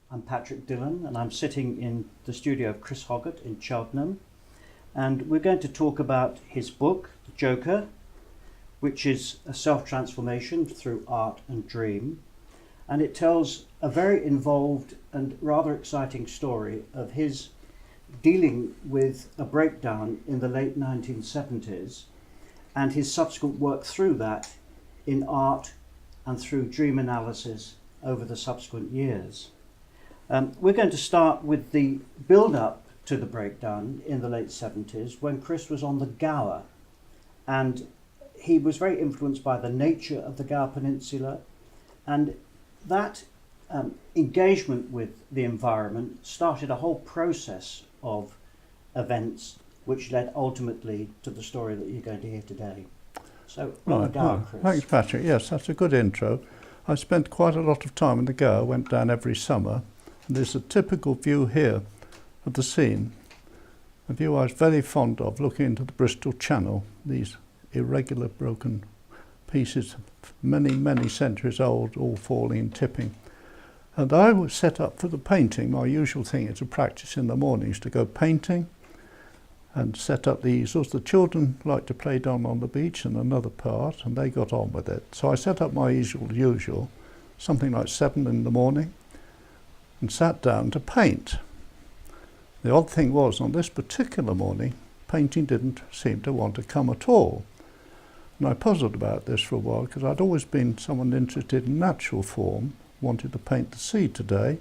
I'm Patrick Dillon, and I'm sitting in the studio of Chris Hoggett in Cheltenham, and we're going to talk about his book, The Joker, which is a self-transformation through art and dream, and it tells a very involved and rather exciting story of his dealing with a breakdown in the late 1970s and his subsequent work through that in art and through dream analysis over the subsequent years. We're going to start with the build-up to the breakdown in the late 70s when Chris was on the Gower, and he was very influenced by the nature of the Gower Peninsula, and that engagement with the environment started a whole process of events which led ultimately to the story that you're going to hear today. So, on the Gower, Chris. Thanks, Patrick. Yes, that's a good intro. I spent quite a lot of time in the Gower, went down every summer. And there's a typical view here of the scene, a view I was very fond of, looking into the Bristol Channel, these irregular broken pieces, many, many centuries old, all falling and tipping. And I was set up for the painting. My usual thing is to practice in the mornings, to go painting and set up the easels. The children liked to play down on the beach in another part, and they got on with it. So I set up my easel usual, something like 7 in the morning, and sat down to paint. The odd thing was, on this particular morning, painting didn't seem to want to come at all. And I puzzled about this for a while, because I'd always been someone interested in natural form, wanted to paint the sea today.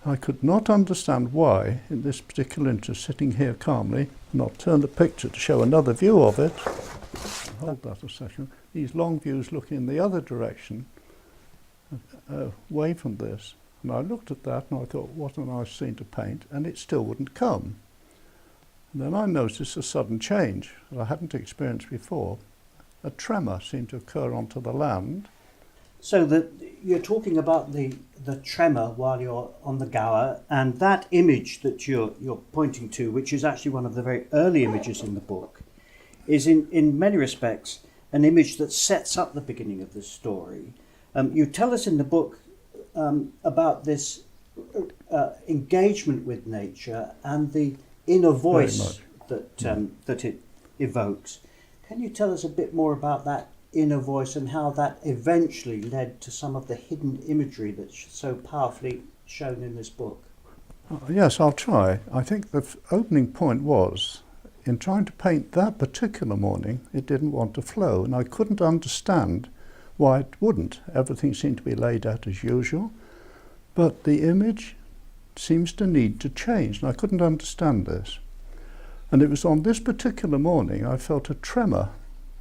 I could not understand why, in this particular interest, sitting here calmly, and I'll turn the picture to show another view of it. Hold that a second. These long views looking in the other direction, away from this. And I looked at that and I thought, what a nice scene to paint, and it still wouldn't come. And then I noticed a sudden change that I hadn't experienced before. A tremor seemed to occur onto the land. So you're talking about the tremor while you're on the Gower, and that image that you're pointing to, which is actually one of the very early images in the book, is in many respects an image that sets up the beginning of the story. You tell us in the book about this engagement with nature and the inner voice that it evokes. Can you tell us a bit more about that inner voice and how that eventually led to some of the hidden imagery that's so powerfully shown in this book? Yes, I'll try. I think the opening point was, in trying to paint that particular morning, it didn't want to flow, and I couldn't understand why it wouldn't. Everything seemed to be laid out as usual, but the image seems to need to change, and I couldn't understand this. And it was on this particular morning I felt a tremor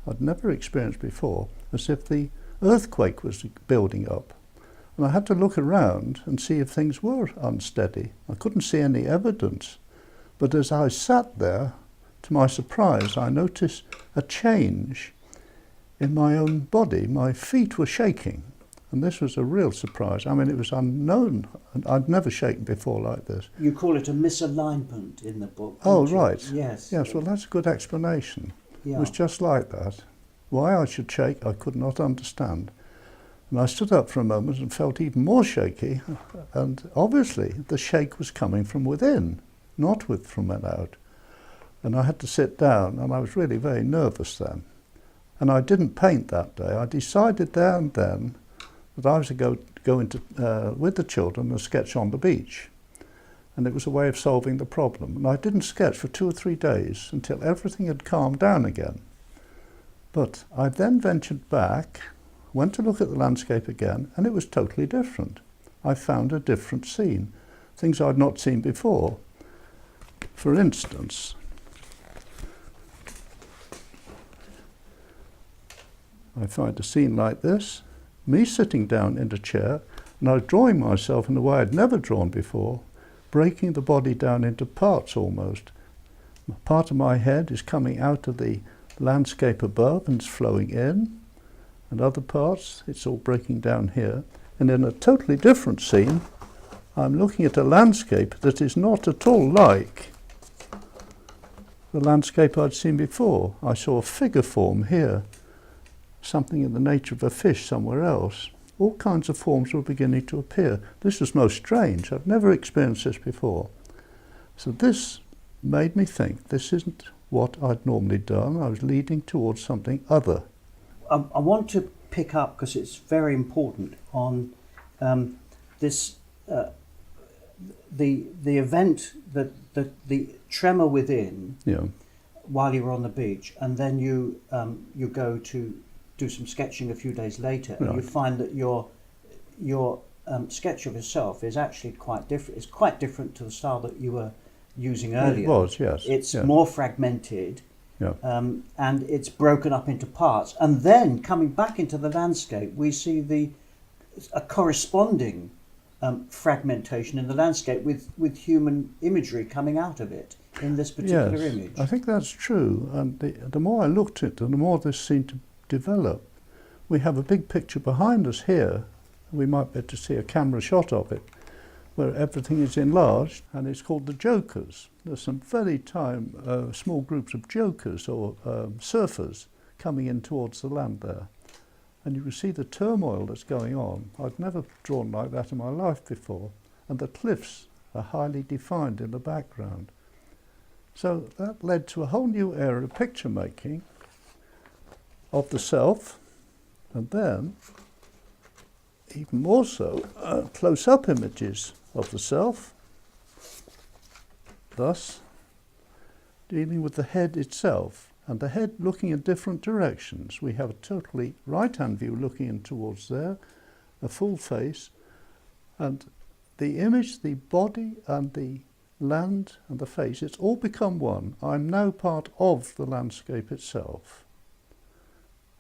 I'd never experienced before, as if the earthquake was building up. And I had to look around and see if things were unsteady. I couldn't see any evidence, but as I sat there, to my surprise, I noticed a change in my own body. My feet were shaking, and this was a real surprise. I mean, it was unknown, and I'd never shaken before like this. You call it a misalignment in the book. Oh, right. Yes. Yes, well, that's a good explanation. Yeah. It was just like that. Why I should shake, I could not understand. And I stood up for a moment and felt even more shaky, and obviously the shake was coming from within, not from without. And I had to sit down, and I was really very nervous then. And I didn't paint that day. I decided there and then that I was to go into with the children and sketch on the beach. And it was a way of solving the problem. And I didn't sketch for 2 or 3 days until everything had calmed down again. But I then ventured back, went to look at the landscape again, and it was totally different. I found a different scene, things I'd not seen before. For instance, I find a scene like this, me sitting down in a chair, and I was drawing myself in a way I'd never drawn before, breaking the body down into parts almost. Part of my head is coming out of the landscape above and it's flowing in, and other parts, it's all breaking down here. And in a totally different scene, I'm looking at a landscape that is not at all like the landscape I'd seen before. I saw a figure form here, something in the nature of a fish somewhere else. all kinds of forms were beginning to appear. This was most strange. I've never experienced this before. So this made me think this isn't what I'd normally done. I was leading towards something other. I want to pick up, because it's very important, on this the event that the tremor within, Yeah. while you were on the beach, and then you go to do some sketching a few days later, and you find that your sketch of yourself is actually quite different. It's quite different to the style that you were using earlier. It was, yes. It's yeah. more fragmented. Yeah. And it's broken up into parts. And then coming back into the landscape, we see a corresponding fragmentation in the landscape with human imagery coming out of it in this particular image. I think that's true. And the more I looked at it, the more this seemed to develop. We have a big picture behind us here. We might be able to see a camera shot of it, where everything is enlarged, and it's called the jokers. There's some very small groups of jokers or surfers coming in towards the land there. And you can see the turmoil that's going on. I'd never drawn like that in my life before. And the cliffs are highly defined in the background. So that led to a whole new era of picture making of the self, and then even more so, close-up images of the self, thus dealing with the head itself, and the head looking in different directions. We have a totally right-hand view looking in towards there, a full face, and the image, the body and the land and the face, it's all become one. I'm now part of the landscape itself.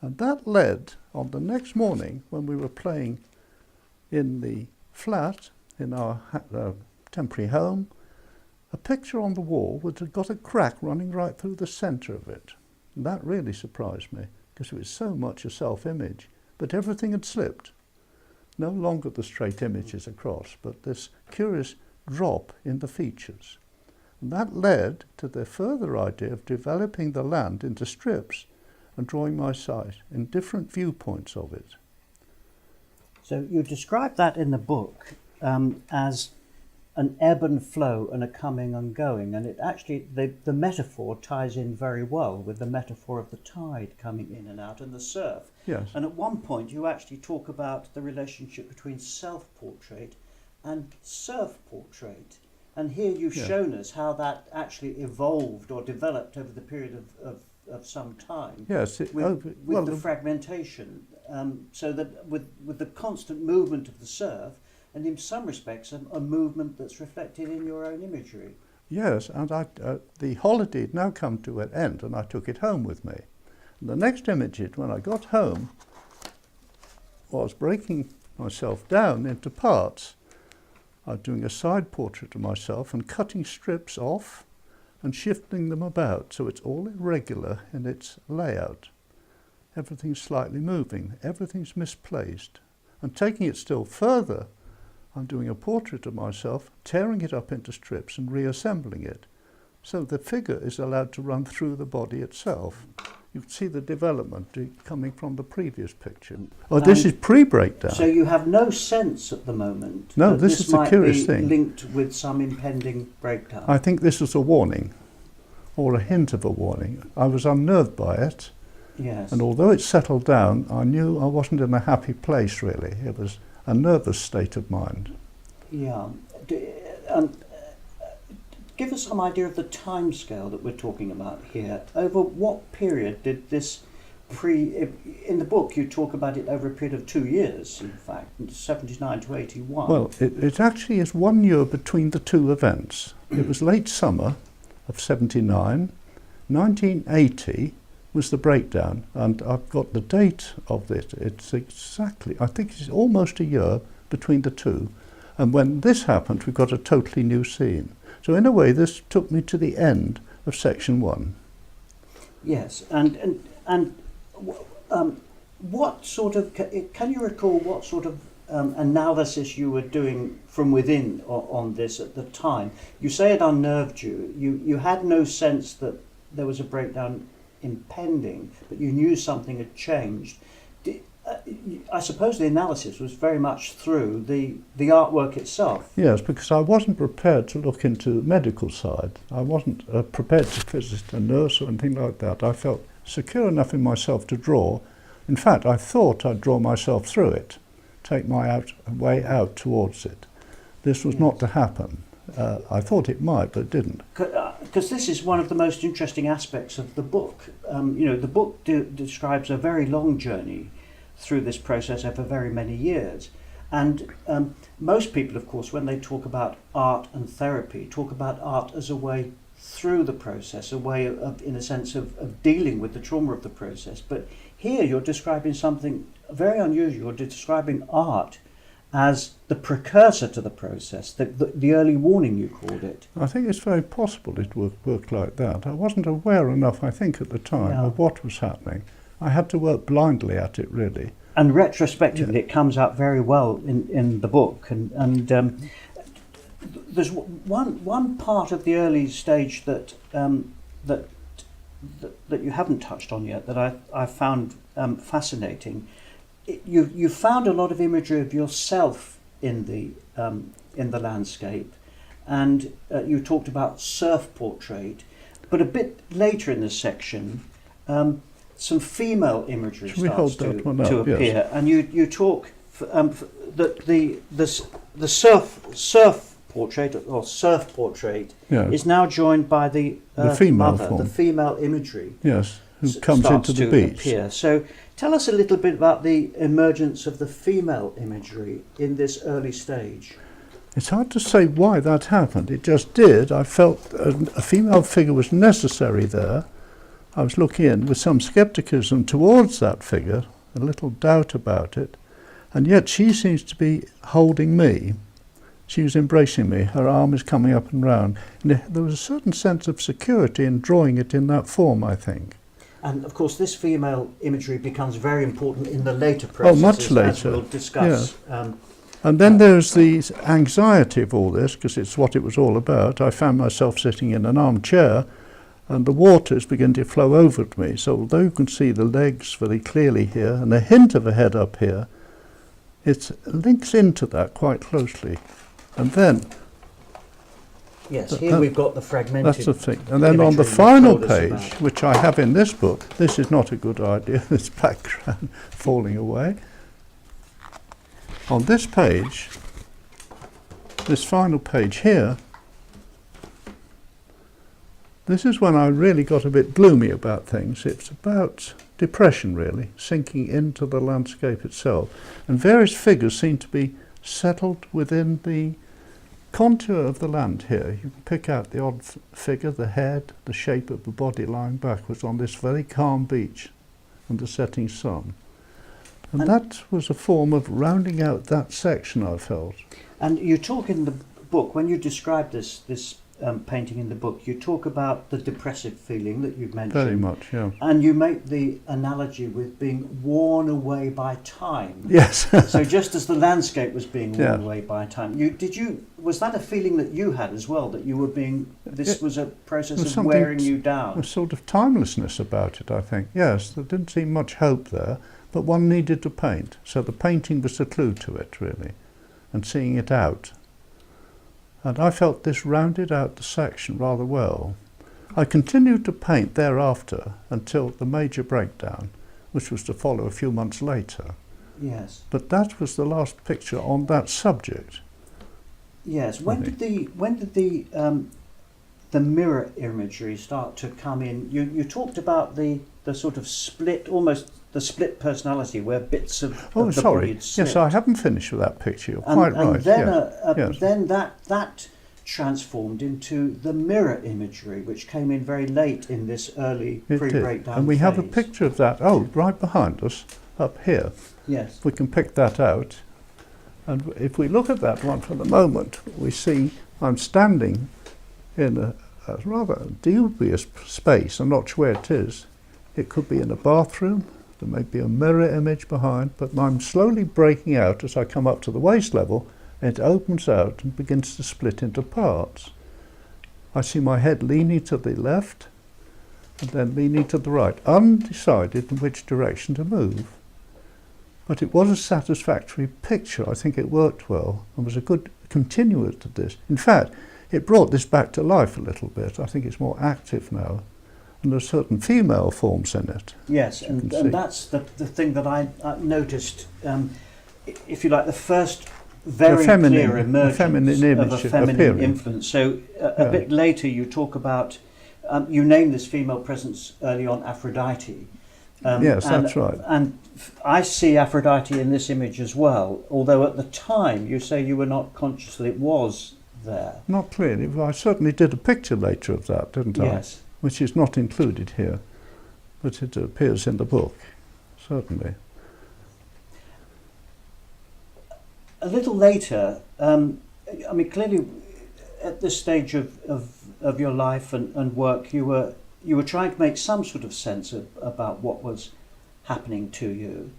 And that led, on the next morning, when we were playing in the flat, in our temporary home, a picture on the wall which had got a crack running right through the centre of it. And that really surprised me, because it was so much a self-image, but everything had slipped. No longer the straight images across, but this curious drop in the features. And that led to the further idea of developing the land into strips and drawing my sight in different viewpoints of it. So you describe that in the book as an ebb and flow and a coming and going, and it actually, the metaphor ties in very well with the metaphor of the tide coming in and out and the surf. Yes. And at one point you actually talk about the relationship between self-portrait and surf-portrait. And here you've shown us how that actually evolved or developed over the period of some time. Yes, with the fragmentation, so that with the constant movement of the surf, and in some respects a movement that's reflected in your own imagery. Yes, and the holiday had now come to an end, and I took it home with me. And the next image, when I got home, was breaking myself down into parts. I was doing a side portrait of myself and cutting strips off and shifting them about, so it's all irregular in its layout. Everything's slightly moving, everything's misplaced. And taking it still further, I'm doing a portrait of myself, tearing it up into strips and reassembling it. So the figure is allowed to run through the body itself. You can see the development coming from the previous picture. Oh, this is pre-breakdown. So you have no sense at the moment. No, this is the curious thing. Might be linked with some impending breakdown. I think this was a warning, or a hint of a warning. I was unnerved by it. Yes. And although it settled down, I knew I wasn't in a happy place, really. It was a nervous state of mind. Yeah. Give us some idea of the time scale that we're talking about here. Over what period did this in the book you talk about it over a period of 2 years, in fact, 79 to 81. Well, it actually is 1 year between the two events. It was late summer of 79. 1980 was the breakdown, and I've got the date of it. It's exactly, I think it's almost a year between the two. And when this happened, we got a totally new scene. So in a way, this took me to the end of section 1. Yes, and what sort of, can you recall what sort of analysis you were doing from within on this at the time? You say it unnerved you. You had no sense that there was a breakdown impending, but you knew something had changed. I suppose the analysis was very much through the artwork itself. Yes, because I wasn't prepared to look into the medical side. I wasn't prepared to visit a nurse or anything like that. I felt secure enough in myself to draw. In fact, I thought I'd draw myself through it, take my way out towards it. This was not to happen. I thought it might, but it didn't. Because this is one of the most interesting aspects of the book. The book describes a very long journey through this process over very many years. And most people, of course, when they talk about art and therapy, talk about art as a way through the process, a way of, in a sense, of dealing with the trauma of the process. But here you're describing something very unusual. You're describing art as the precursor to the process, the early warning, you called it. I think it's very possible it would work like that. I wasn't aware enough, I think, at the time of what was happening. I had to work blindly at it, really. And retrospectively, it comes out very well in the book. And there's one part of the early stage that you haven't touched on yet that I found fascinating. You found a lot of imagery of yourself in the landscape, and you talked about surf portrait, but a bit later in this section, some female imagery starts to appear, yes. And you talk that the surf portrait or surf portrait is now joined by the female mother, form. the female imagery. Yes, who comes into the beach. Appear. So tell us a little bit about the emergence of the female imagery in this early stage. It's hard to say why that happened. It just did. I felt a female figure was necessary there. I was looking in with some scepticism towards that figure, a little doubt about it, and yet she seems to be holding me. She was embracing me. Her arm is coming up and round. And there was a certain sense of security in drawing it in that form, I think. And of course, this female imagery becomes very important in the later processes, much later, as we'll discuss. Yeah. And then there's the anxiety of all this, because it's what it was all about. I found myself sitting in an armchair, and the waters begin to flow over to me. So although you can see the legs very clearly here, and a hint of a head up here, it links into that quite closely. And then... Yes, here we've got the fragmented... That's the thing. And then on the final page, which I have in this book, this is not a good idea, this background falling away. On this page, this final page here, this is when I really got a bit gloomy about things. It's about depression, really, sinking into the landscape itself. And various figures seem to be settled within the contour of the land here. You can pick out the odd figure, the head, the shape of the body lying backwards on this very calm beach and the setting sun. And that was a form of rounding out that section, I felt. And you talk in the book, when you describe this painting in the book, you talk about the depressive feeling that you've mentioned. Very much, yeah. And you make the analogy with being worn away by time. Yes. So just as the landscape was being worn away by time, was that a feeling that you had as well, that you were being, this was a process of wearing you down? A sort of timelessness about it, I think. Yes, there didn't seem much hope there, but one needed to paint. So the painting was the clue to it, really, and seeing it out. And I felt this rounded out the section rather well. I continued to paint thereafter until the major breakdown, which was to follow a few months later. Yes. But that was the last picture on that subject. Yes. When did the mirror imagery start to come in? You talked about the sort of split, almost the split personality, where bits of the body had slipped. Yes, I haven't finished with that picture. You're quite right. And then that transformed into the mirror imagery, which came in very late in this early pre-breakdown And we have a picture of that, right behind us, up here. Yes. We can pick that out. And if we look at that one for the moment, we see I'm standing in a rather dubious space. I'm not sure where it is. It could be in a bathroom. There may be a mirror image behind, but I'm slowly breaking out as I come up to the waist level. It opens out and begins to split into parts. I see my head leaning to the left and then leaning to the right, undecided in which direction to move. But it was a satisfactory picture. I think it worked well and was a good continuer to this. In fact, it brought this back to life a little bit. I think it's more active now. And there's certain female forms in it. Yes, and that's the thing that I noticed, if you like, the first very clear emergence of a feminine influence. So a bit later you talk about, you name this female presence early on Aphrodite. Yes, that's right. And I see Aphrodite in this image as well, although at the time you say you were not conscious that it was there. Not clearly. I certainly did a picture later of that, didn't I? Yes. Which is not included here, but it appears in the book, certainly. A little later, I mean, clearly at this stage of your life and work, you were trying to make some sort of sense about what was happening to you.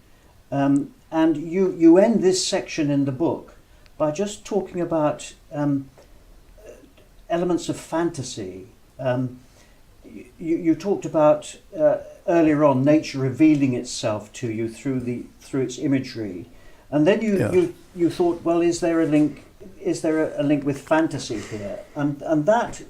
And you end this section in the book by just talking about elements of fantasy. You talked about earlier on nature revealing itself to you through its imagery, and then you thought, well, is there a link with fantasy here? And that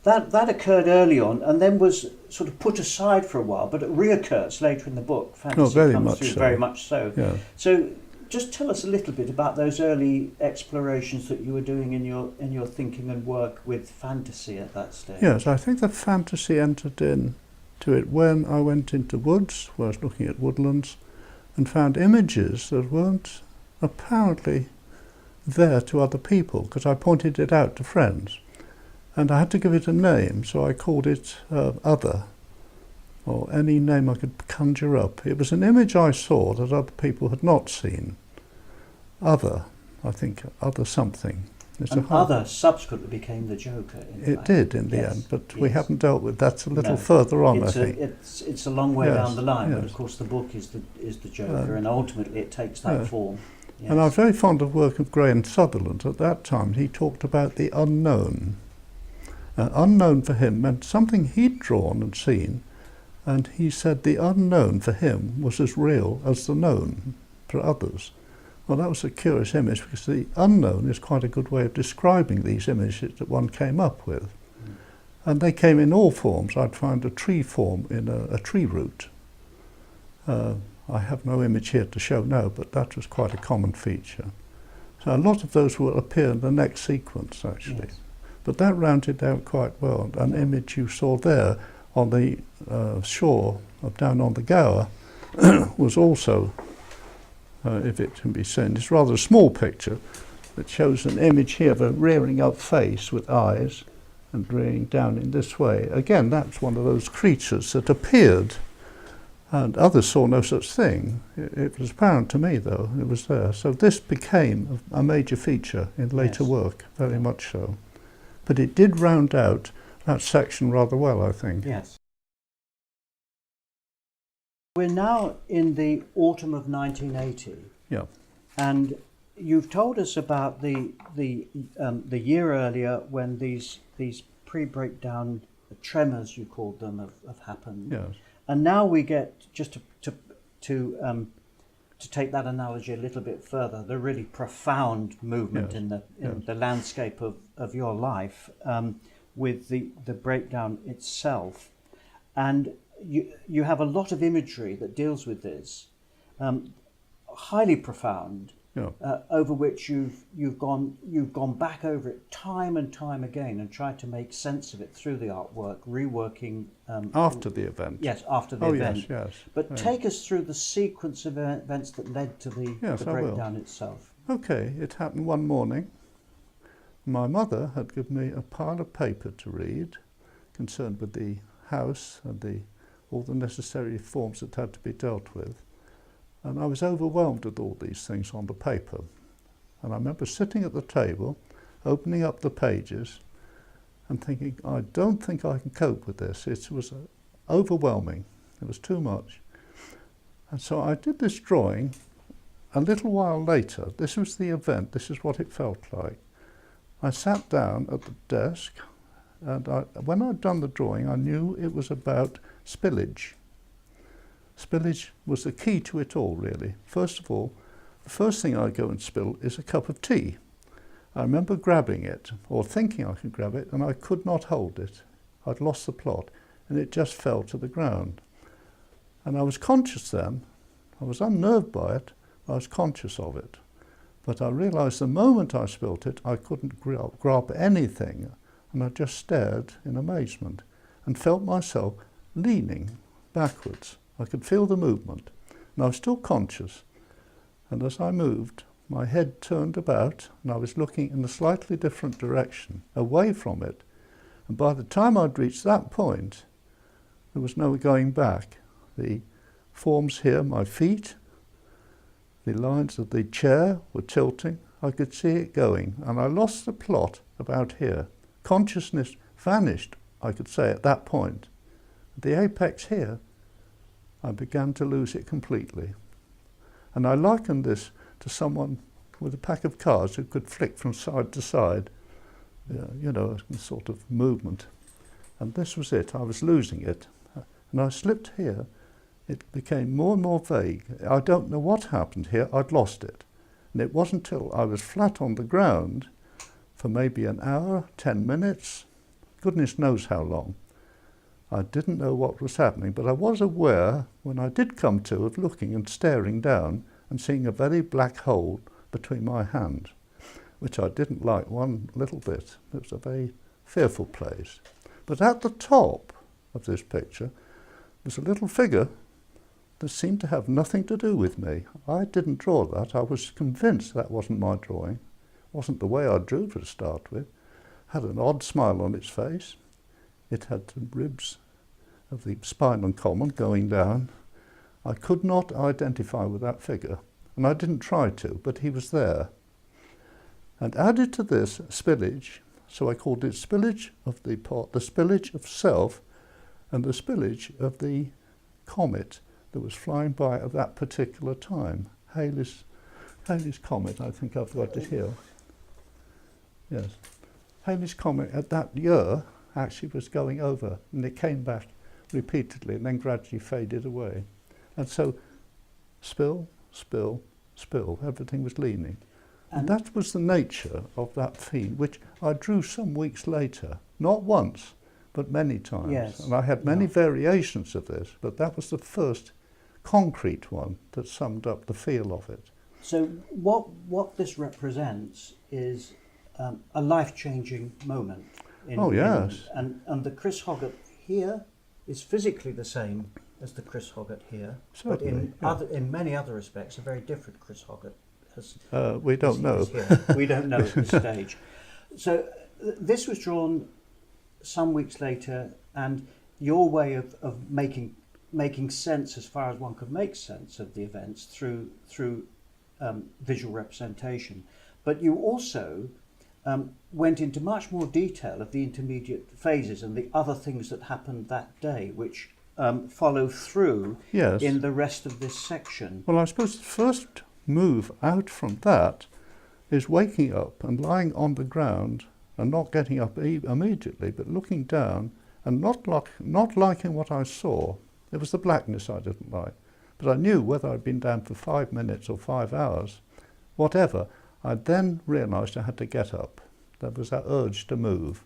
occurred early on, and then was sort of put aside for a while, but it reoccurs later in the book. Fantasy comes through very much so. Yeah. So just tell us a little bit about those early explorations that you were doing in your thinking and work with fantasy at that stage. Yes, I think the fantasy entered into it when I went into woods, where I was looking at woodlands, and found images that weren't apparently there to other people, because I pointed it out to friends. And I had to give it a name, so I called it Other, or any name I could conjure up. It was an image I saw that other people had not seen. Other, I think, Other something. Other subsequently became the Joker. It did in the end, but we haven't dealt with that. A little further on, I think. It's a long way down the line, but of course the book is the Joker, and ultimately it takes that form. Yes. And I was very fond of work of Graham Sutherland. At that time, he talked about the unknown. Unknown for him meant something he'd drawn and seen, and he said the unknown for him was as real as the known for others. Well, that was a curious image, because the unknown is quite a good way of describing these images that one came up with. And they came in all forms. I'd find a tree form in a tree root. I have no image here to show now, but that was quite a common feature. So a lot of those will appear in the next sequence, actually. Yes. But that rounded out quite well. An image you saw there on the shore of down on the Gower was also, if it can be seen, it's rather a small picture that shows an image here of a rearing up face with eyes and rearing down in this way. Again, that's one of those creatures that appeared, and others saw no such thing. It was apparent to me, though, it was there. So this became a major feature in later work, very much so. But it did round out that section rather well, I think. Yes. We're now in the autumn of 1980. Yeah. And you've told us about the year earlier when these pre-breakdown tremors, you called them, have happened. Yes. And now we get, just to take that analogy a little bit further, the really profound movement in the landscape of your life, with the breakdown itself. And you have a lot of imagery that deals with this, highly profound, over which you've gone back over it time and time again and tried to make sense of it through the artwork, reworking after the event. Yes, after the event. Yes. But take us through the sequence of events that led to the breakdown itself. Okay, it happened one morning. My mother had given me a pile of paper to read, concerned with the house and all the necessary forms that had to be dealt with. And I was overwhelmed with all these things on the paper. And I remember sitting at the table, opening up the pages and thinking, I don't think I can cope with this. It was overwhelming. It was too much. And so I did this drawing. A little while later, this was the event, this is what it felt like. I sat down at the desk, and when I'd done the drawing, I knew it was about spillage. Spillage was the key to it all, really. First of all, the first thing I go and spill is a cup of tea. I remember grabbing it, or thinking I could grab it, and I could not hold it. I'd lost the plot, and it just fell to the ground. And I was conscious then. I was unnerved by it, I was conscious of it. But I realised the moment I spilt it, I couldn't grab anything, and I just stared in amazement and felt myself leaning backwards. I could feel the movement, and I was still conscious. And as I moved, my head turned about, and I was looking in a slightly different direction, away from it. And by the time I'd reached that point, there was no going back. The forms here, my feet, the lines of the chair were tilting. I could see it going, and I lost the plot about here. Consciousness vanished, I could say, at that point. At the apex here, I began to lose it completely. And I likened this to someone with a pack of cards who could flick from side to side, you know, a sort of movement. And this was it. I was losing it. And I slipped here. It became more and more vague. I don't know what happened here. I'd lost it. And it wasn't until I was flat on the ground for maybe an hour, 10 minutes, goodness knows how long. I didn't know what was happening, but I was aware, when I did come to, of looking and staring down and seeing a very black hole between my hands, which I didn't like one little bit. It was a very fearful place. But at the top of this picture was a little figure that seemed to have nothing to do with me. I didn't draw that. I was convinced that wasn't my drawing. It wasn't the way I drew to start with. It had an odd smile on its face. It had the ribs of the spinal column going down. I could not identify with that figure, and I didn't try to, but he was there. And added to this spillage, so I called it spillage of the pot, the spillage of self, and the spillage of the comet that was flying by at that particular time. Halley's comet, I think I've got it here. Yes. Halley's comet at that year actually was going over, and it came back repeatedly and then gradually faded away. And so spill, spill, spill, everything was leaning. And that was the nature of that theme, which I drew some weeks later, not once, but many times. Yes. And I had many variations of this, but that was the first concrete one that summed up the feel of it. So what this represents is a life-changing moment. Yes. And the Chris Hoggett here is physically the same as the Chris Hoggett here, Certainly, but in many other respects, a very different Chris Hoggett. We don't know. We don't know at this stage. So this was drawn some weeks later, and your way of making sense, as far as one could make sense of the events, through visual representation. But you also went into much more detail of the intermediate phases and the other things that happened that day, which follow through in the rest of this section. Well, I suppose the first move out from that is waking up and lying on the ground and not getting up immediately, but looking down and not liking what I saw. It was the blackness I didn't like. But I knew whether I'd been down for 5 minutes or 5 hours, whatever, I then realised I had to get up. There was that urge to move.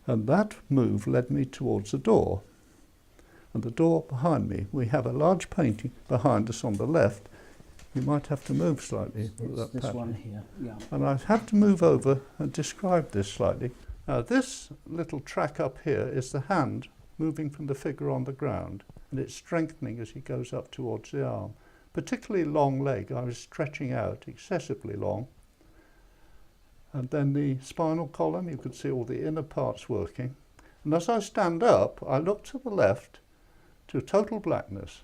And that move led me towards the door. And the door behind me, we have a large painting behind us on the left. You might have to move slightly. It's this one here, yeah. And I have to move over and describe this slightly. This little track up here is the hand moving from the figure on the ground, and it's strengthening as he goes up towards the arm. Particularly long leg, I was stretching out, excessively long. And then the spinal column, you could see all the inner parts working. And as I stand up, I look to the left to total blackness.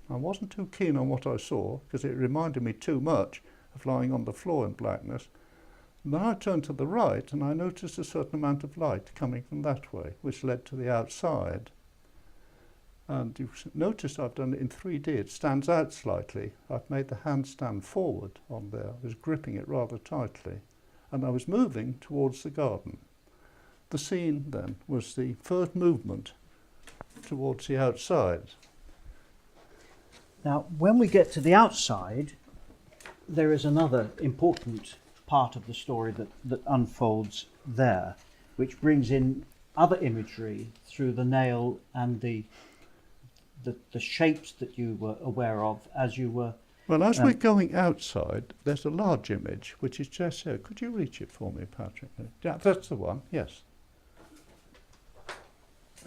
I wasn't too keen on what I saw, because it reminded me too much of lying on the floor in blackness. And then I turned to the right, and I noticed a certain amount of light coming from that way, which led to the outside. And you notice I've done it in 3D. It stands out slightly. I've made the hand stand forward on there. I was gripping it rather tightly. And I was moving towards the garden. The scene, then, was the first movement towards the outside. Now, when we get to the outside, there is another important part of the story that unfolds there, which brings in other imagery through the nail and the shapes that you were aware of as you were. Well, as we're going outside, there's a large image, which is just here. Could you reach it for me, Patrick? Yeah, that's the one, yes.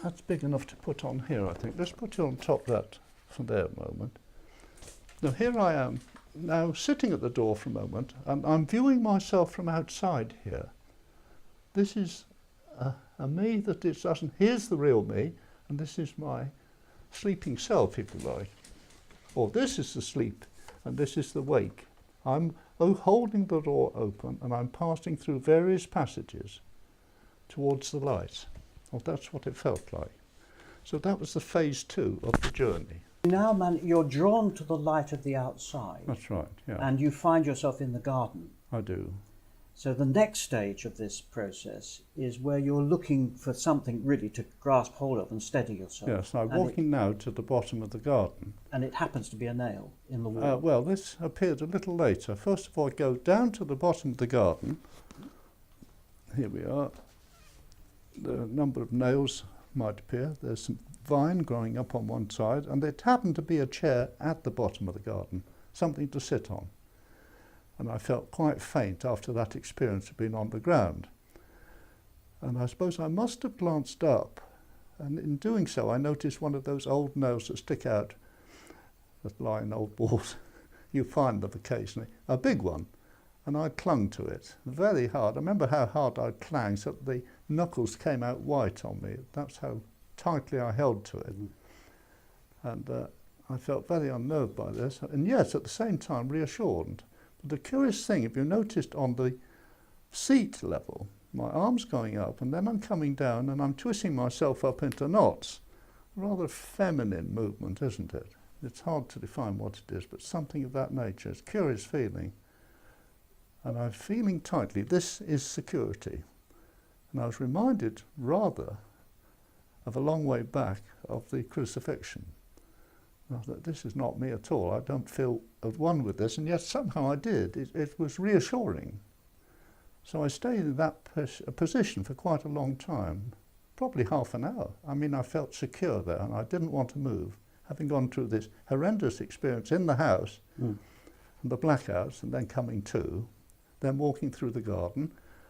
That's big enough to put on here, I think. Let's put it on top of that for there a moment. Now, here I am, now sitting at the door for a moment, and I'm viewing myself from outside here. This is a me that it doesn't. Here's the real me, and this is my sleeping self, if you like. Or this is the sleep, and this is the wake. I'm holding the door open, and I'm passing through various passages towards the light. Well, that's what it felt like. So that was the phase 2 of the journey. Now, man, you're drawn to the light of the outside. That's right, yeah. And you find yourself in the garden. I do. So the next stage of this process is where you're looking for something really to grasp hold of and steady yourself. Yes, I'm walking now to the bottom of the garden. And it happens to be a nail in the wall. Well, this appeared a little later. First of all, I go down to the bottom of the garden. Here we are. The number of nails might appear. There's some vine growing up on one side, and it happened to be a chair at the bottom of the garden, something to sit on. And I felt quite faint after that experience of being on the ground. And I suppose I must have glanced up, and in doing so I noticed one of those old nails that stick out, that lie in old walls. You find them occasionally, a big one. And I clung to it very hard. I remember how hard I clung so that the knuckles came out white on me. That's how tightly I held to it. And I felt very unnerved by this, and yet at the same time reassured. But the curious thing, if you noticed on the seat level, my arm's going up and then I'm coming down and I'm twisting myself up into knots. Rather feminine movement, isn't it? It's hard to define what it is, but something of that nature. It's a curious feeling. And I'm feeling tightly. This is security. And I was reminded rather of a long way back of the crucifixion. Now, that this is not me at all. I don't feel at one with this, and yet somehow I did. It was reassuring. So I stayed in that position for quite a long time, probably half an hour. I mean, I felt secure there, and I didn't want to move, having gone through this horrendous experience in the house, and the blackouts, and then coming to, then walking through the garden,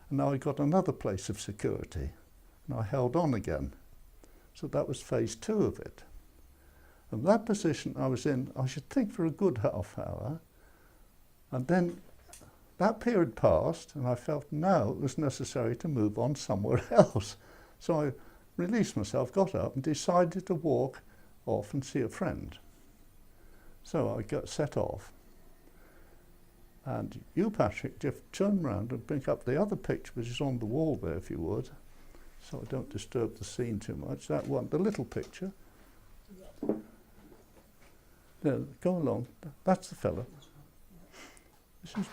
and now I got another place of security, and I held on again. So that was phase 2 of it. And that position I was in, I should think, for a good half hour. And then that period passed, and I felt now it was necessary to move on somewhere else. So I released myself, got up, and decided to walk off and see a friend. So I got set off. And you, Patrick, just turn round and bring up the other picture, which is on the wall there, if you would, so I don't disturb the scene too much. That one, the little picture. There, go along. That's the fella. This is.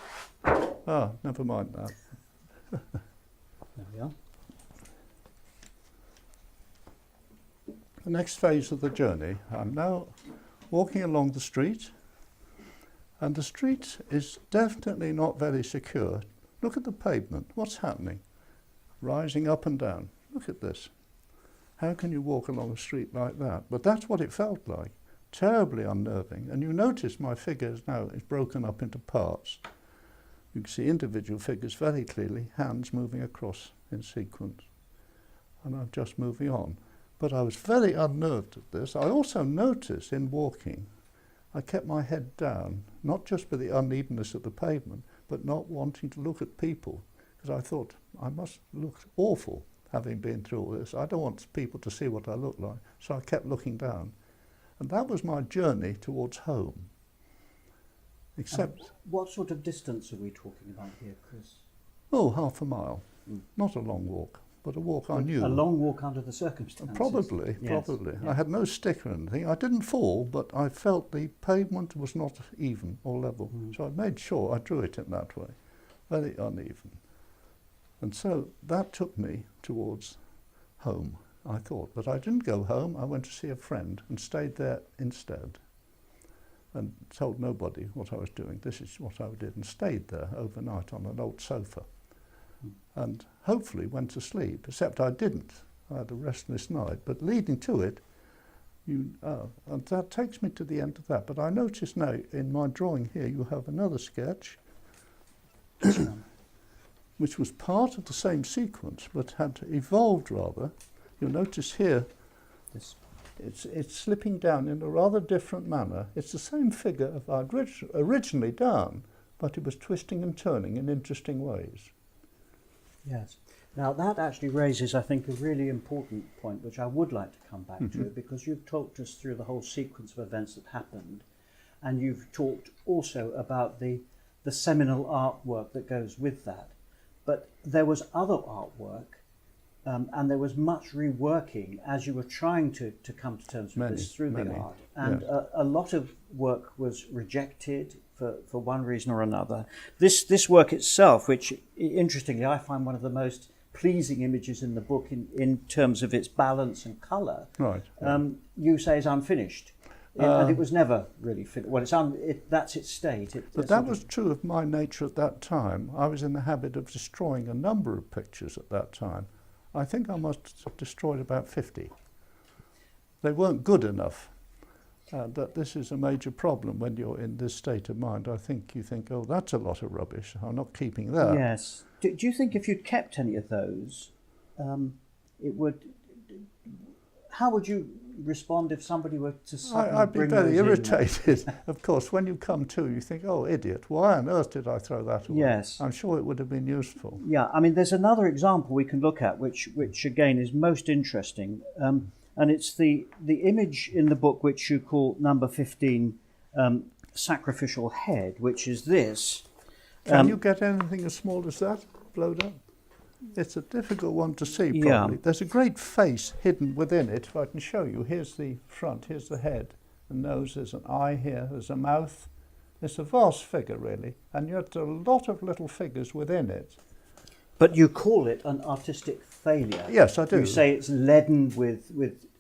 Never mind that. There we are. The next phase of the journey, I'm now walking along the street, and the street is definitely not very secure. Look at the pavement. What's happening? Rising up and down. Look at this. How can you walk along a street like that? But that's what it felt like. Terribly unnerving. And you notice my figure now is broken up into parts. You can see individual figures very clearly, hands moving across in sequence. And I'm just moving on. But I was very unnerved at this. I also noticed in walking, I kept my head down, not just for the unevenness of the pavement, but not wanting to look at people, because I thought I must look awful having been through all this. I don't want people to see what I look like, so I kept looking down. And that was my journey towards home. Except... what sort of distance are we talking about here, Chris? Oh, half a mile. Not a long walk, but a walk I knew. A long walk under the circumstances. Probably. Yes. I had no stick or anything. I didn't fall, but I felt the pavement was not even or level. So I made sure I drew it in that way. Very uneven. And so that took me towards home, I thought. But I didn't go home. I went to see a friend and stayed there instead. and told nobody what I was doing. This is what I did, and stayed there overnight on an old sofa. And hopefully went to sleep, except I didn't. I had a restless night. But leading to it, and that takes me to the end of that. But I notice now in my drawing here, you have another sketch, which was part of the same sequence, but had evolved rather. You'll notice here, it's slipping down in a rather different manner. It's the same figure of I'd originally done, but it was twisting and turning in interesting ways. Yes. Now that actually raises, I think, a really important point, which I would like to come back to, because you've talked us through the whole sequence of events that happened, and you've talked also about the seminal artwork that goes with that. But there was other artwork, and there was much reworking as you were trying to come to terms with this through the art. And yes. A lot of work was rejected for one reason or another. This work itself, which interestingly I find one of the most pleasing images in the book in terms of its balance and colour, right? You say is unfinished. And it was never really finished. Well, that's its state. But that was true of my nature at that time. I was in the habit of destroying a number of pictures at that time. I think I must have destroyed about 50. They weren't good enough. That this is a major problem when you're in this state of mind. I think you think, oh, that's a lot of rubbish. I'm not keeping that. Yes. Do you think if you'd kept any of those, it would... How would you respond if somebody were to suddenly I'd be bring very those irritated. Of course, when you come to, you think, oh, idiot, why on earth did I throw that away? Yes. I'm sure it would have been useful. Yeah, I mean, there's another example we can look at, which again is most interesting, and it's the image in the book which you call number 15, Sacrificial Head, which is this. Can you get anything as small as that blowed up? It's a difficult one to see, probably. Yeah. There's a great face hidden within it, if I can show you. Here's the front, here's the head, the nose, there's an eye here, there's a mouth. It's a vast figure, really, and yet a lot of little figures within it. But you call it an artistic failure. Yes, I do. You say it's leaden with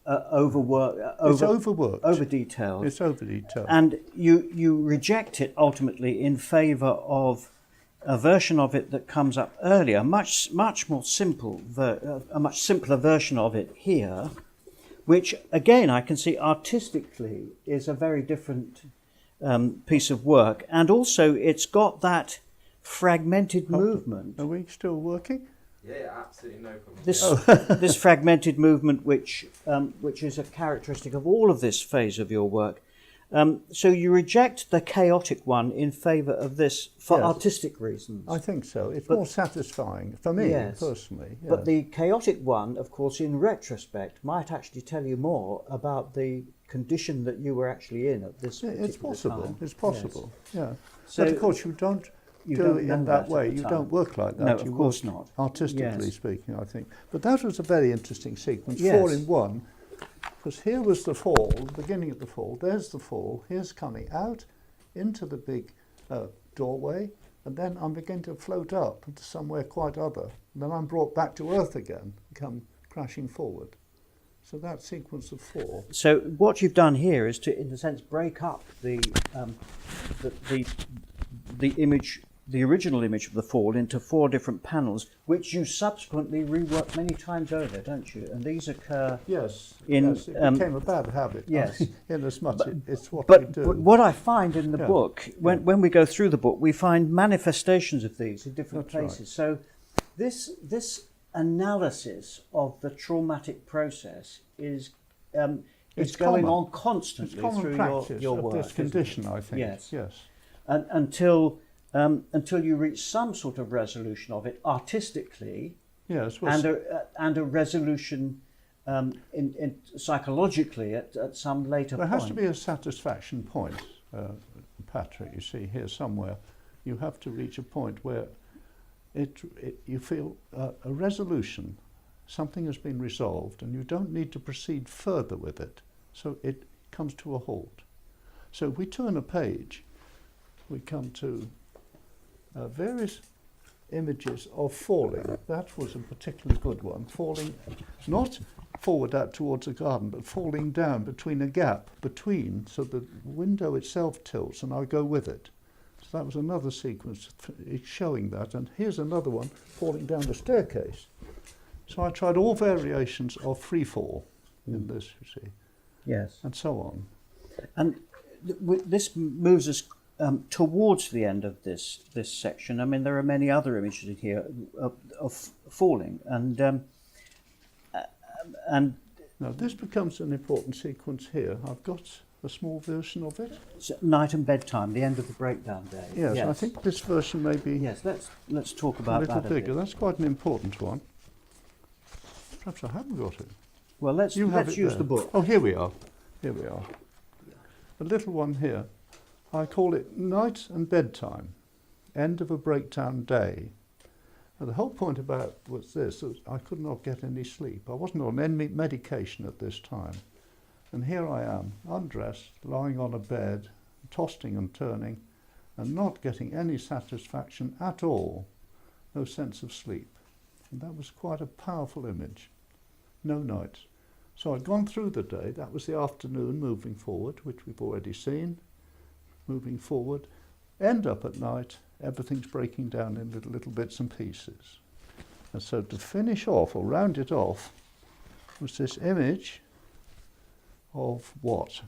overwork. It's overworked. Over-detailed. It's over-detailed. And you reject it ultimately in favour of a version of it that comes up earlier, much more simple, a much simpler version of it here, which again I can see artistically is a very different piece of work, and also it's got that fragmented movement. Are we still working? Yeah, absolutely no problem. This fragmented movement, which is a characteristic of all of this phase of your work. So you reject the chaotic one in favour of this for artistic reasons. I think so. It's more satisfying for me, personally. Yeah. But the chaotic one, of course, in retrospect, might actually tell you more about the condition that you were actually in at this particular It's possible. time. It's possible. Yes. Yeah. So but of course, you don't do it in that way. You don't work like that. No, you of course work not. Artistically speaking, I think. But that was a very interesting sequence, Yes. 4 in 1. Because here was the fall, the beginning of the fall, there's the fall, here's coming out into the big doorway, and then I'm beginning to float up into somewhere quite other. And then I'm brought back to earth again, come crashing forward. So that sequence of 4. So what you've done here is to, in a sense, break up the image, the original image of the fall, into 4 different panels, which you subsequently rework many times over, don't you? And these occur. Yes. In, yes, it became a bad habit. Yes. In as much it's what we do. But what I find in the book, when we go through the book, we find manifestations of these in different places. Right. So this analysis of the traumatic process is going on constantly through your work. This condition, I think. Yes. Yes. And until you reach some sort of resolution of it artistically, yes, and a resolution in psychologically at some later point. There has to be a satisfaction point, Patrick. You see here somewhere, you have to reach a point where you feel a resolution. Something has been resolved, and you don't need to proceed further with it. So it comes to a halt. So if we turn a page, we come to various images of falling. That was a particularly good one. Falling not forward out towards the garden, but falling down between a gap between, so the window itself tilts and I go with it. So that was another sequence showing that. And here's another one falling down the staircase. So I tried all variations of free fall in this, you see. Yes. And so on. And this moves us towards the end of this section. I mean, there are many other images in here of falling, and now this becomes an important sequence here. I've got a small version of it. Night and bedtime, the end of the breakdown day. Yes, I think this version may be let's talk about a little that bigger. a bit. That's quite an important one. Perhaps I haven't got it. Well, let's use the book. Oh, here we are. Here we are. The little one here. I call it Night and Bedtime, End of a Breakdown Day. And the whole point about was this, that I could not get any sleep. I wasn't on any medication at this time. And here I am, undressed, lying on a bed, tossing and turning, and not getting any satisfaction at all, no sense of sleep. And that was quite a powerful image. No night. So I'd gone through the day, that was the afternoon moving forward, which we've already seen. Moving forward, end up at night, everything's breaking down in little bits and pieces. And so to finish off, or round it off, was this image of what?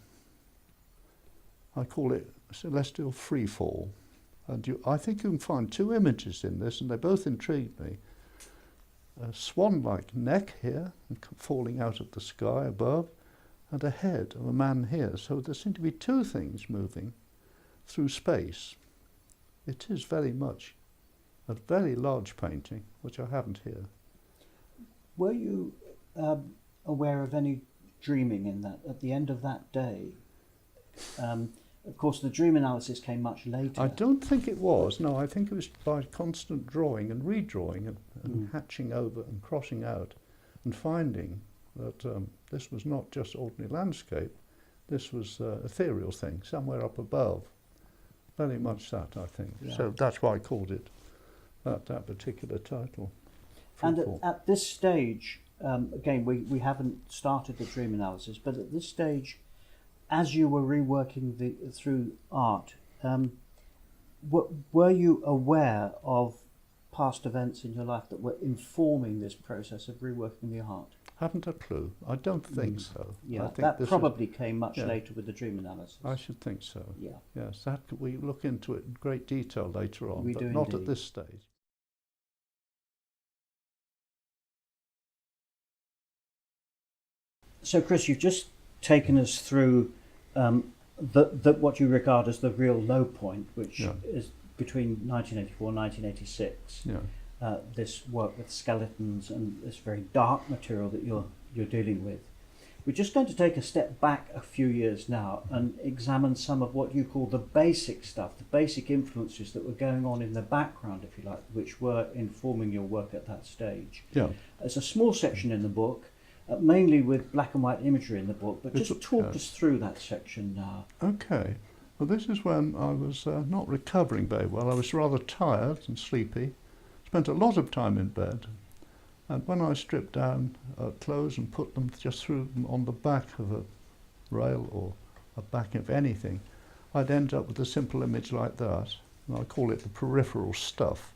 I call it celestial freefall. And I think you can find two images in this, and they both intrigued me. A swan-like neck here, falling out of the sky above, and a head of a man here. So there seem to be two things moving through space. It is very much a very large painting, which I haven't here. Were you aware of any dreaming in that, at the end of that day? Of course, the dream analysis came much later. I don't think it was. No, I think it was by constant drawing and redrawing and hatching over and crossing out and finding that this was not just ordinary landscape. This was an ethereal thing, somewhere up above. Very much that, I think. Yeah. So that's why I called it that particular title. And at this stage, again, we haven't started the dream analysis, but at this stage, as you were reworking through art, were you aware of past events in your life that were informing this process of reworking the art? Haven't a clue. I don't think so. Yeah, I think that probably came much later with the dream analysis. I should think so. Yeah. Yes, that we look into it in great detail later on, We but do not indeed. at this stage. So, Chris, you've just taken us through what you regard as the real low point, which is between 1984 and 1986. Yeah. This work with skeletons and this very dark material that you're dealing with. We're just going to take a step back a few years now and examine some of what you call the basic stuff, the basic influences that were going on in the background, if you like, which were informing your work at that stage. Yeah. There's a small section in the book, mainly with black and white imagery in the book, but just talk us through that section now. Okay. Well, this is when I was not recovering very well. I was rather tired and sleepy. Spent a lot of time in bed, and when I stripped down clothes and put them, just threw them on the back of a rail or a back of anything, I'd end up with a simple image like that, and I call it the peripheral stuff.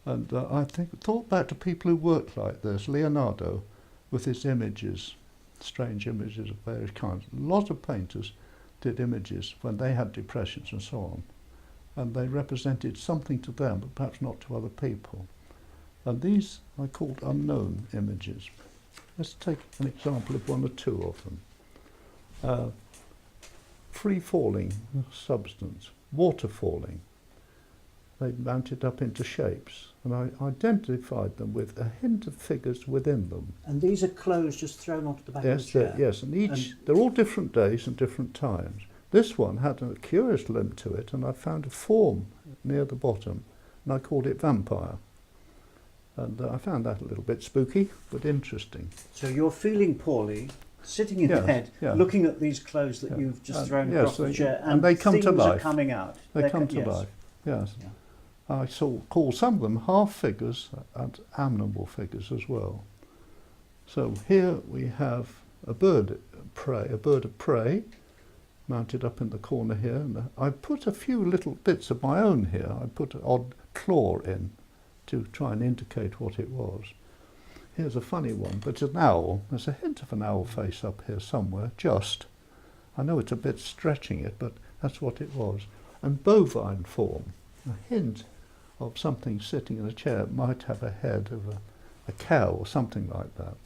And I thought back to people who worked like this, Leonardo, with his images, strange images of various kinds. A lot of painters did images when they had depressions and so on. And they represented something to them, but perhaps not to other people. And these I called unknown images. Let's take an example of one or two of them. Free-falling substance, water falling. They mounted up into shapes, and I identified them with a hint of figures within them. And these are clothes just thrown onto the back of the chair? Yes, and they're all different days and different times. This one had a curious limp to it, and I found a form near the bottom, and I called it Vampire. And I found that a little bit spooky, but interesting. So you're feeling poorly, sitting in bed, looking at these clothes that you've just thrown across the chair, and they come to life. Are coming out. They come to life, yes. Yeah. I call some of them half figures and animal figures as well. So here we have a bird of prey, mounted up in the corner here. And I put a few little bits of my own here. I put an odd claw in to try and indicate what it was. Here's a funny one, but it's an owl. There's a hint of an owl face up here somewhere, just. I know it's a bit stretching it, but that's what it was. And bovine form, a hint of something sitting in a chair. It might have a head of a cow or something like that.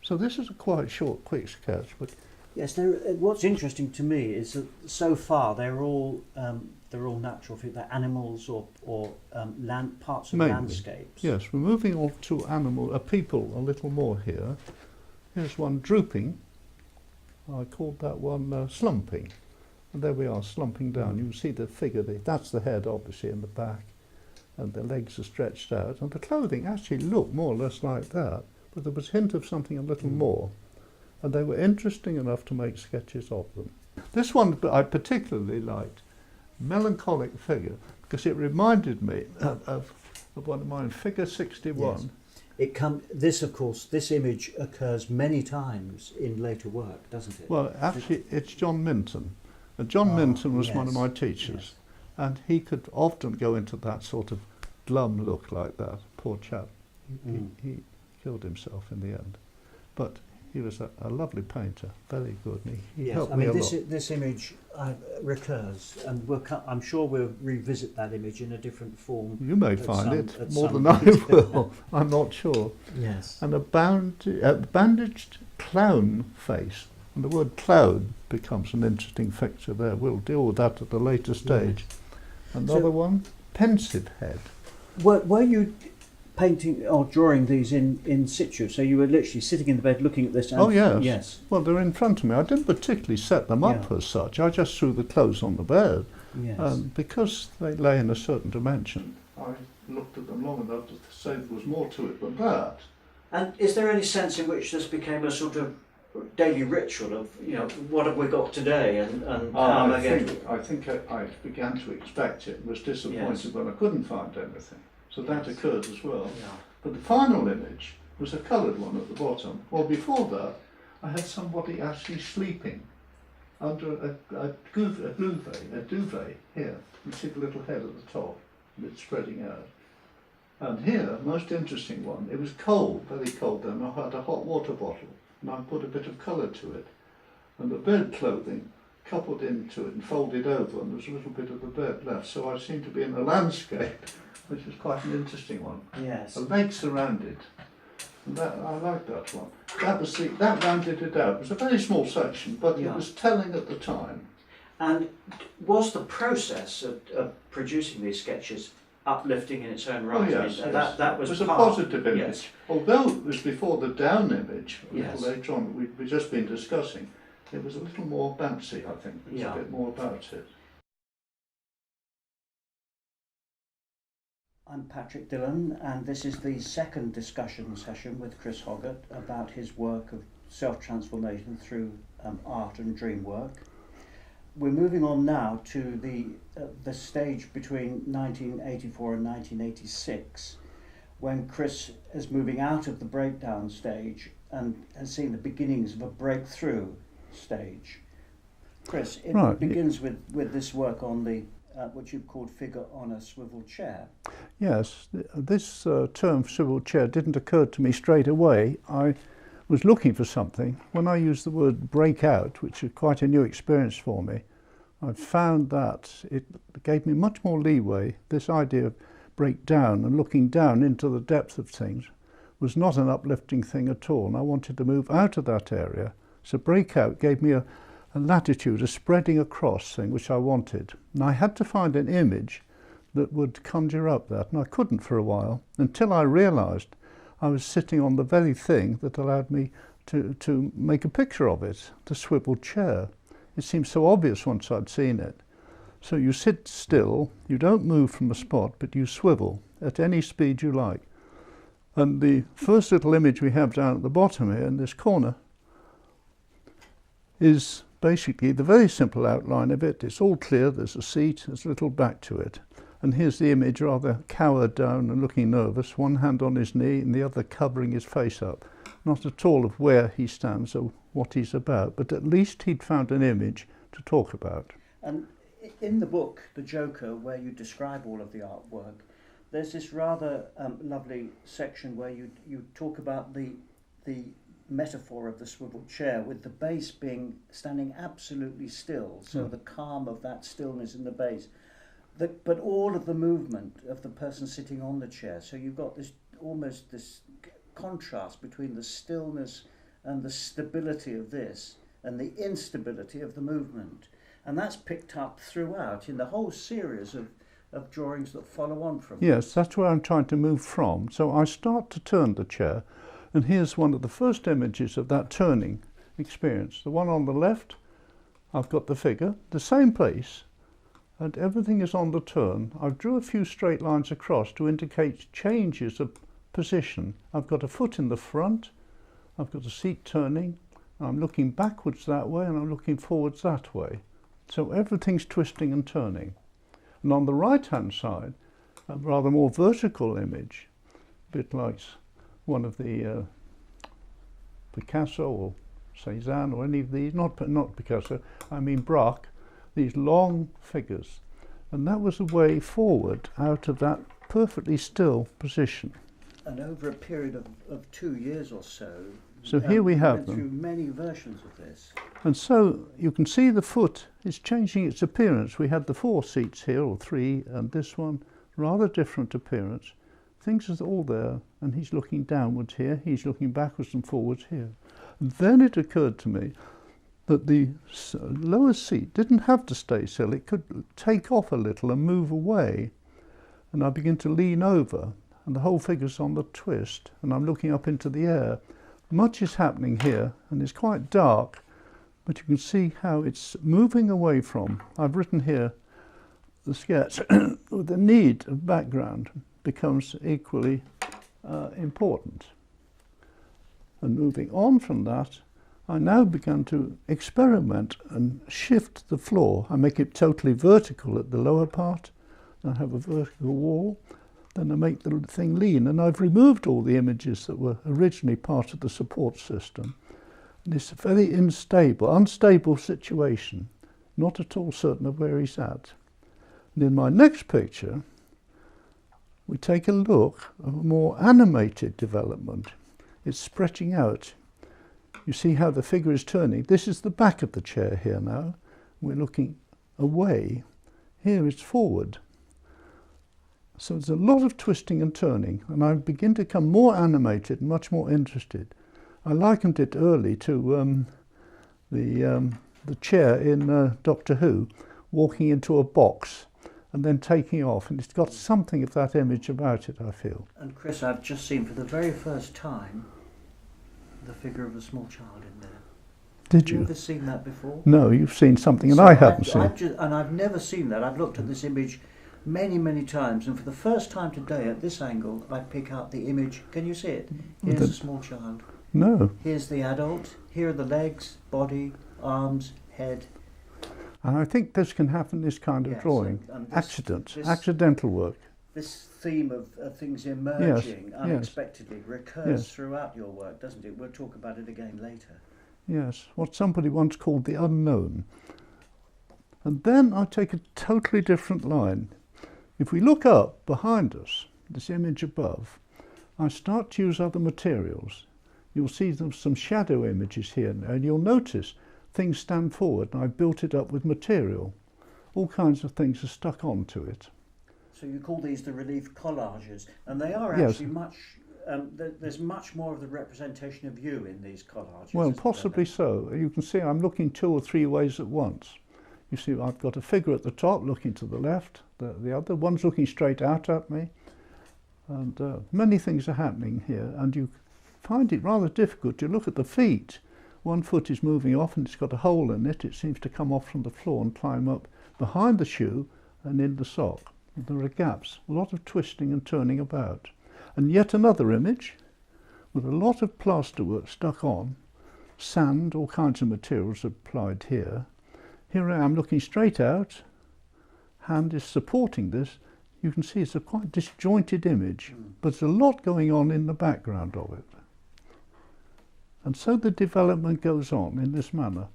So this is a quite short, quick sketch, but yes. What's interesting to me is that so far they're all natural. They're animals or land parts of mainly landscapes. Yes, we're moving on to people a little more here. Here's one drooping. I called that one slumping. And there we are, slumping down. You can see the figure there. That's the head, obviously, in the back. And the legs are stretched out. And the clothing actually looked more or less like that. But there was a hint of something a little more. And they were interesting enough to make sketches of them. This one I particularly liked. Melancholic figure, because it reminded me of one of mine, figure 61. Yes. This image occurs many times in later work, doesn't it? Well, actually, it's John Minton. And John Minton was one of my teachers, and he could often go into that sort of glum look like that. Poor chap. He killed himself in the end. But he was a lovely painter, very good. And he helped me a lot. This image recurs, and I'm sure we'll revisit that image in a different form. You may find it more than I will. I'm not sure. Yes. And a bandaged clown face. And the word clown becomes an interesting feature there. We'll deal with that at a later stage. Yes. Another one, pensive head. Were you painting or drawing these in situ? So you were literally sitting in the bed looking at this? And, oh yes. Yes. Well, they're in front of me. I didn't particularly set them up as such. I just threw the clothes on the bed. Yes. Because they lay in a certain dimension. I looked at them long enough to say there was more to it than that. And is there any sense in which this became a sort of daily ritual of, what have we got today and how am I going to... I think I began to expect it and was disappointed when I couldn't find anything. So that occurred as well. Yeah. But the final image was a coloured one at the bottom. Well, before that, I had somebody actually sleeping under a duvet here. You see the little head at the top, a bit spreading out. And here, most interesting one, it was cold, very cold then. I had a hot water bottle and I put a bit of colour to it. And the bed clothing coupled into it and folded over, and there was a little bit of the bed left. So I seemed to be in a landscape, which is quite an interesting one. Yes. A lake surrounded. And I like that one. That rounded it out. It was a very small section, but it was telling at the time. And was the process of producing these sketches uplifting in its own right? Oh, yes, yes. That was a positive image. Yes. Although it was before the down image, a little later on, we've just been discussing, it was a little more bouncy, I think. There was a bit more about it. I'm Patrick Dillon, and this is the second discussion session with Chris Hoggett about his work of self-transformation through art and dream work. We're moving on now to the stage between 1984 and 1986, when Chris is moving out of the breakdown stage and has seen the beginnings of a breakthrough stage. Chris, it begins with this work on the what you've called figure on a swivel chair. Yes, this term swivel chair didn't occur to me straight away. I was looking for something. When I used the word breakout, which is quite a new experience for me, I found that it gave me much more leeway. This idea of breakdown and looking down into the depth of things was not an uplifting thing at all, and I wanted to move out of that area. So breakout gave me a latitude, a spreading across thing which I wanted. And I had to find an image that would conjure up that, and I couldn't for a while, until I realised I was sitting on the very thing that allowed me to make a picture of it, the swivel chair. It seemed so obvious once I'd seen it. So you sit still, you don't move from a spot, but you swivel at any speed you like. And the first little image we have down at the bottom here in this corner is basically the very simple outline of it. It's all clear, there's a seat, there's a little back to it. And here's the image, rather cowered down and looking nervous, one hand on his knee and the other covering his face up. not at all of where he stands or what he's about, but at least he'd found an image to talk about. And in the book, The Joker, where you describe all of the artwork, there's this rather lovely section where you talk about the metaphor of the swivel chair, with the base being standing absolutely still, so the calm of that stillness in the base, but all of the movement of the person sitting on the chair. So you've got this almost this contrast between the stillness and the stability of this and the instability of the movement, and that's picked up throughout in the whole series of drawings that follow on from Yes, that's where I'm trying to move from. So I start to turn the chair, and here's one of the first images of that turning experience. The one on the left, I've got the figure, the same place, and everything is on the turn. I drew a few straight lines across to indicate changes of position. I've got a foot in the front, I've got the seat turning, I'm looking backwards that way and I'm looking forwards that way. So everything's twisting and turning. And on the right hand side, a rather more vertical image, a bit like one of the Picasso or Cézanne or any of these, not Picasso, I mean Braque, these long figures. And that was a way forward out of that perfectly still position. And over a period of 2 years or so, here we have went them. through many versions of this. And so you can see the foot is changing its appearance. We had the 4 seats here, or 3, and this one, rather different appearance. Things are all there, and he's looking downwards here, he's looking backwards and forwards here. And then it occurred to me that the lower seat didn't have to stay still, it could take off a little and move away. And I begin to lean over, and the whole figure's on the twist, and I'm looking up into the air. Much is happening here, and it's quite dark, but you can see how it's moving away from. I've written here the sketch. The need of background becomes equally important. And moving on from that, I now began to experiment and shift the floor. I make it totally vertical at the lower part, I have a vertical wall, then I make the thing lean, and I've removed all the images that were originally part of the support system. And it's a very unstable situation, not at all certain of where he's at. And in my next picture, we take a look at a more animated development. It's stretching out. You see how the figure is turning. This is the back of the chair here now. We're looking away. Here it's forward. So there's a lot of twisting and turning, and I begin to become more animated and much more interested. I likened it early to the chair in Doctor Who, walking into a box and then taking off, and it's got something of that image about it, I feel. And Chris, I've just seen for the very first time the figure of a small child in there. Did Have you? you ever seen that before? No, you've seen something and So I haven't seen. I've never seen that. I've looked at this image many times, and for the first time today at this angle I pick out the image. Can you see it? Here's a small child. No. Here's the adult. Here are the legs, body, arms, head. And I think this can happen, this kind of Yes, drawing. and Accidental work. This theme of things emerging Yes, unexpectedly recurs yes. throughout your work, doesn't it? We'll talk about it again later. Yes, what somebody once called the unknown. And then I take a totally different line. If we look up behind us, this image above, I start to use other materials. You'll see some shadow images here, and you'll notice things stand forward, and I've built it up with material. All kinds of things are stuck onto it. So you call these the relief collages, and they are Yes. actually much. There's much more of the representation of you in these collages. Well, isn't there, possibly then? so. You can see I'm looking 2 or 3 ways at once. You see, I've got a figure at the top looking to the left, the other one's looking straight out at me, and many things are happening here, and you find it rather difficult to look at the feet. One foot is moving off and it's got a hole in it. It seems to come off from the floor and climb up behind the shoe and in the sock. And there are gaps, a lot of twisting and turning about. And yet another image with a lot of plasterwork stuck on, sand, all kinds of materials applied here. Here I am looking straight out, hand is supporting this. You can see it's a quite disjointed image, but there's a lot going on in the background of it. And so the development goes on in this manner.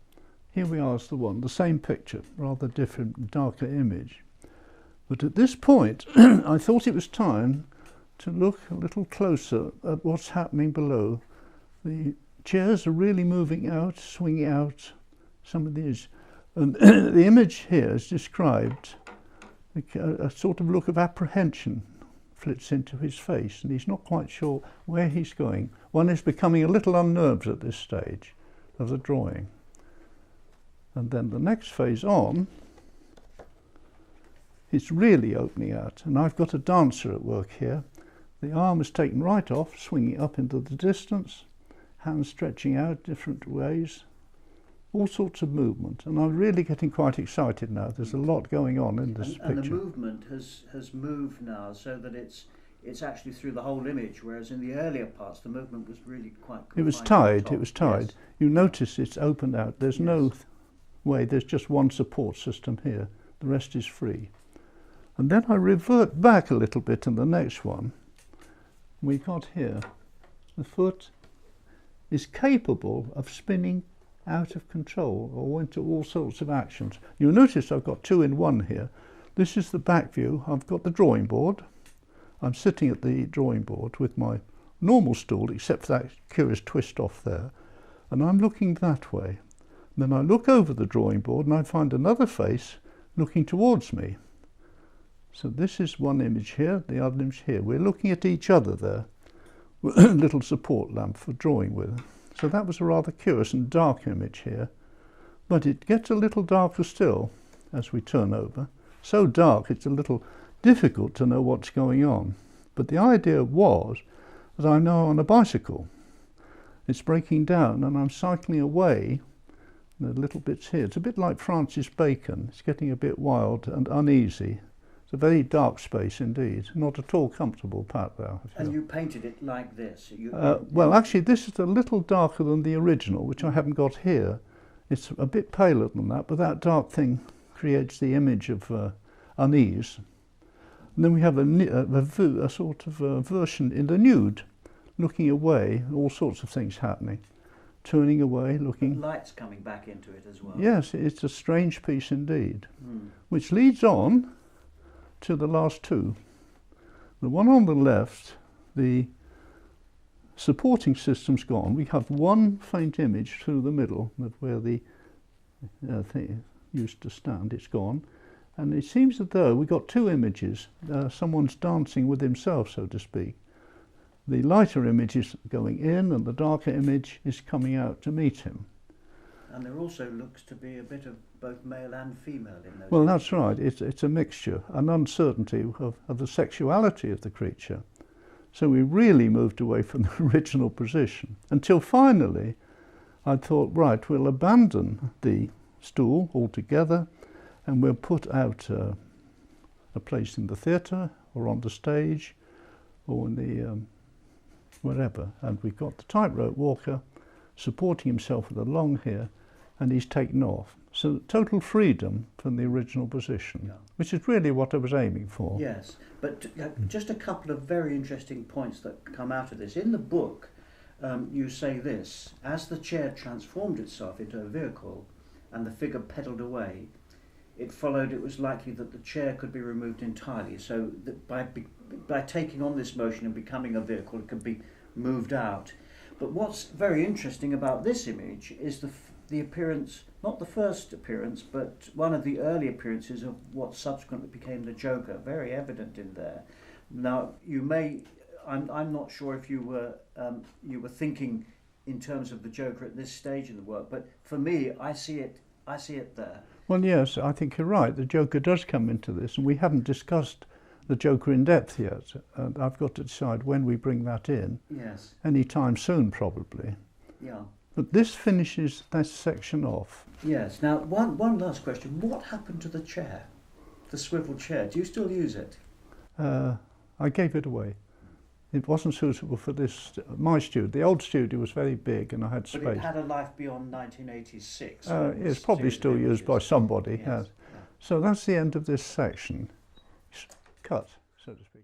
Here we are as the same picture, rather different, darker image. But at this point, I thought it was time to look a little closer at what's happening below. The chairs are really moving out, swinging out, some of these. And the image here is described, a sort of look of apprehension flits into his face, and he's not quite sure where he's going. One is becoming a little unnerved at this stage of the drawing. And then the next phase on, it's really opening out. And I've got a dancer at work here. The arm is taken right off, swinging up into the distance, hands stretching out different ways, all sorts of movement. And I'm really getting quite excited now. There's a lot going on in this picture. And the movement has moved now so that it's actually through the whole image, whereas in the earlier parts the movement was really quite confined. It was tied, Yes. You notice it's opened out. There's Yes. no way, there's just one support system here. The rest is free. And then I revert back a little bit in the next one. We got here, the foot is capable of spinning out of control or into all sorts of actions. You'll notice I've got two in one here. This is the back view. I've got the drawing board. I'm sitting at the drawing board with my normal stool, except for that curious twist off there. And I'm looking that way. Then I look over the drawing board and I find another face looking towards me. So this is one image here, the other image here. We're looking at each other there, with a little support lamp for drawing with. So that was a rather curious and dark image here. But it gets a little darker still as we turn over. So dark it's a little difficult to know what's going on. But the idea was that I'm now on a bicycle. It's breaking down and I'm cycling away. The little bits here. It's a bit like Francis Bacon. It's getting a bit wild and uneasy. It's a very dark space indeed. Not at all comfortable, Pat, there. And you painted it like this? Well, actually, this is a little darker than the original, which I haven't got here. It's a bit paler than that, but that dark thing creates the image of unease. And then we have a sort of version in the nude, looking away, all sorts of things happening. Turning away, looking. Light's coming back into it as well. Yes, it's a strange piece indeed, which leads on to the last two. The one on the left, the supporting system's gone. We have one faint image through the middle, where the thing used to stand. It's gone. And it seems as though we've got two images. Someone's dancing with himself, so to speak. The lighter image is going in and the darker image is coming out to meet him. And there also looks to be a bit of both male and female in those. Well, that's right. It's a mixture, an uncertainty of the sexuality of the creature. So we really moved away from the original position until finally I thought, right, we'll abandon the stool altogether and we'll put out a place in the theatre or on the stage or in the wherever. And we've got the tightrope walker supporting himself with a long hair, and he's taken off. So total freedom from the original position, which is really what I was aiming for. Yes, but just a couple of very interesting points that come out of this. In the book, you say this: as the chair transformed itself into a vehicle and the figure pedalled away, it followed it was likely that the chair could be removed entirely, so that by taking on this motion and becoming a vehicle, it could be moved out. But what's very interesting about this image is the appearance, not the first appearance, but one of the early appearances of what subsequently became the Joker, very evident in there. Now, I'm not sure if you were thinking in terms of the Joker at this stage in the work, but for me, I see it there. Well, yes, I think you're right. The Joker does come into this, and we haven't discussed the Joker in depth yet. And I've got to decide when we bring that in. Yes. Any time soon, probably. Yeah. But this finishes that section off. Yes. Now, one last question. What happened to the chair, the swivel chair? Do you still use it? I gave it away. It wasn't suitable for my studio. The old studio was very big and I had space. But it had a life beyond 1986. It's probably still used by somebody. Yes. So that's the end of this section. Cut, so to speak.